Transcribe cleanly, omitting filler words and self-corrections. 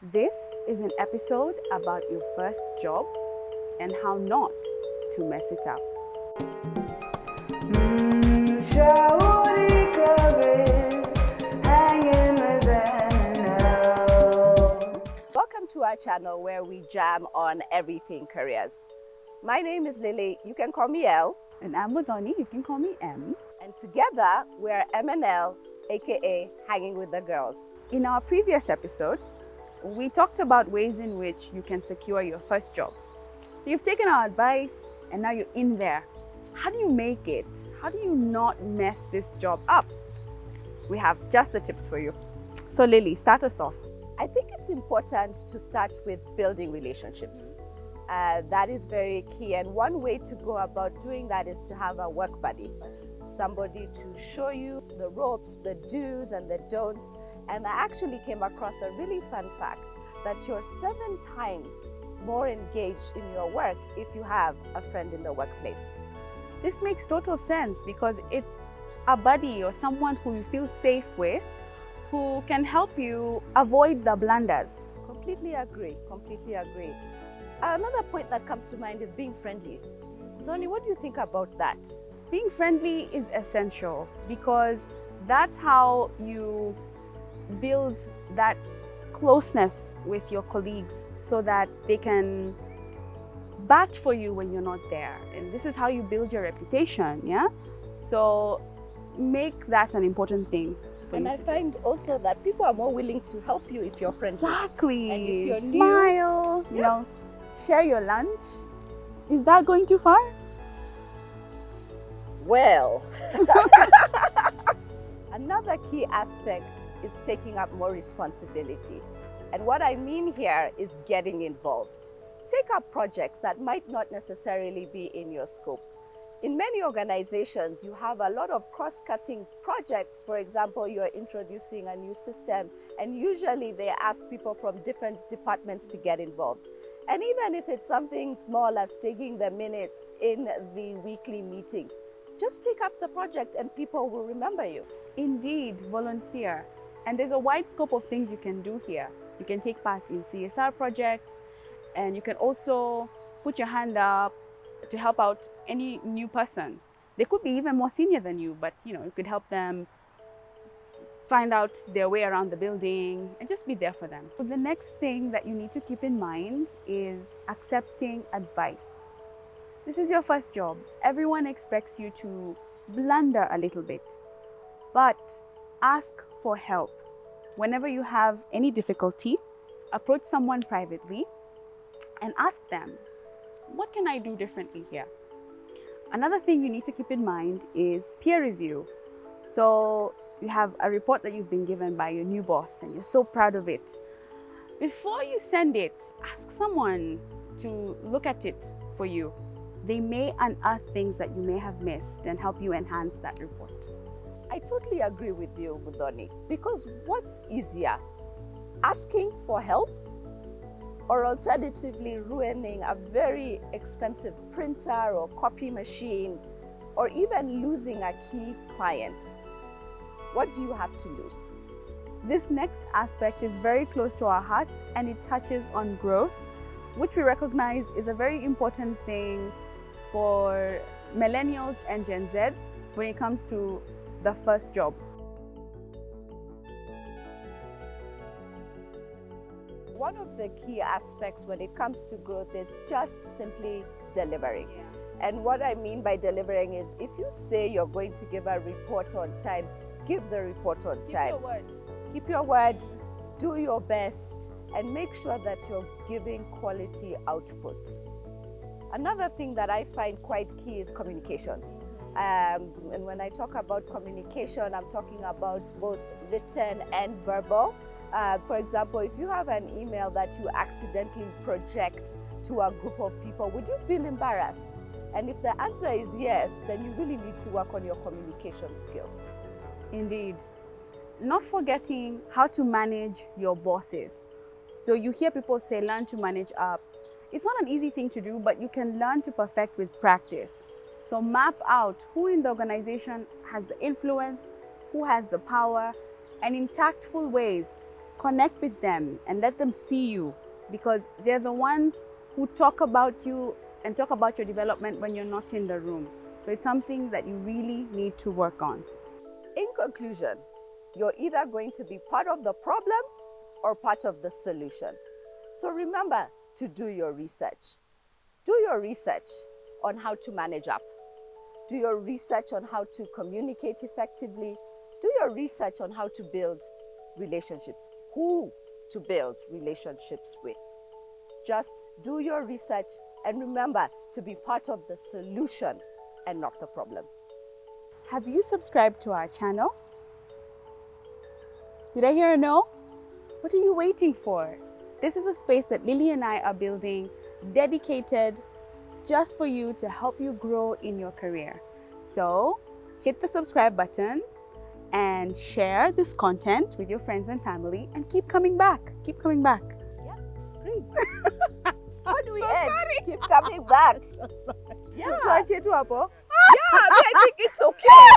This is an episode about your first job and how not to mess it up. Mshauri careers, hanging with them. Welcome to our channel where we jam on everything careers. My name is Lily, you can call me L. And I'm Udoni, you can call me M. And together we're M&L, aka Hanging with the Girls. In our previous episode, we talked about ways in which you can secure your first job. So you've taken our advice and now you're in there. How do you make it? How do you not mess this job up? We have just the tips for you. So Lily, start us off. I think it's important to start with building relationships. That is very key, and one way to go about doing that is to have a work buddy, somebody to show you the ropes, the do's and the don'ts. And I actually came across a really fun fact that you're 7 times more engaged in your work if you have a friend in the workplace. This makes total sense because it's a buddy or someone who you feel safe with, who can help you avoid the blunders. Completely agree, completely agree. Another point that comes to mind is being friendly. Donnie, what do you think about that? Being friendly is essential because that's how you build that closeness with your colleagues so that they can bat for you when you're not there. And this is how you build your reputation, yeah? So make that an important thing. And I find also that people are more willing to help you if you're friendly. Exactly. And if you're Smile, you know, share your lunch. Is that going too far? Well, another key aspect is taking up more responsibility. And what I mean here is getting involved. Take up projects that might not necessarily be in your scope. In many organizations, you have a lot of cross-cutting projects. For example, you're introducing a new system, and usually they ask people from different departments to get involved. And even if it's something small as taking the minutes in the weekly meetings, just take up the project and people will remember you. Indeed, volunteer. And there's a wide scope of things you can do here. You can take part in CSR projects, and you can also put your hand up to help out any new person. They could be even more senior than you, but you could help them find out their way around the building and just be there for them. So the next thing that you need to keep in mind is accepting advice. This is your first job. Everyone expects you to blunder a little bit, but ask for help. Whenever you have any difficulty, approach someone privately and ask them, what can I do differently here? Another thing you need to keep in mind is peer review. So you have a report that you've been given by your new boss and you're so proud of it. Before you send it, ask someone to look at it for you. They may unearth things that you may have missed and help you enhance that report. I totally agree with you, Budoni, because what's easier, asking for help or alternatively ruining a very expensive printer or copy machine, or even losing a key client? What do you have to lose? This next aspect is very close to our hearts and it touches on growth, which we recognize is a very important thing for millennials and Gen Zs when it comes to the first job. One of the key aspects when it comes to growth is just simply delivering. And what I mean by delivering is if you say you're going to give a report on time, give the report on time. Keep your word. Keep your word, do your best, and make sure that you're giving quality output. Another thing that I find quite key is communications. And when I talk about communication, I'm talking about both written and verbal. For example, if you have an email that you accidentally project to a group of people, would you feel embarrassed? And if the answer is yes, then you really need to work on your communication skills. Indeed. Not forgetting how to manage your bosses. So you hear people say, learn to manage up. It's not an easy thing to do, but you can learn to perfect with practice. So map out who in the organization has the influence, who has the power, and in tactful ways, connect with them and let them see you, because they're the ones who talk about you and talk about your development when you're not in the room. So it's something that you really need to work on. In conclusion, you're either going to be part of the problem or part of the solution. So remember to do your research. Do your research on how to manage up. Do your research on how to communicate effectively. Do your research on how to build relationships, who to build relationships with. Just do your research and remember to be part of the solution and not the problem. Have you subscribed to our channel? Did I hear a no? What are you waiting for? This is a space that Lily and I are building, dedicated just for you, to help you grow in your career. So hit the subscribe button and share this content with your friends and family, and keep coming back. Keep coming back. Yeah, great. How do we end? Keep coming back. Yeah. Yeah, I think it's okay.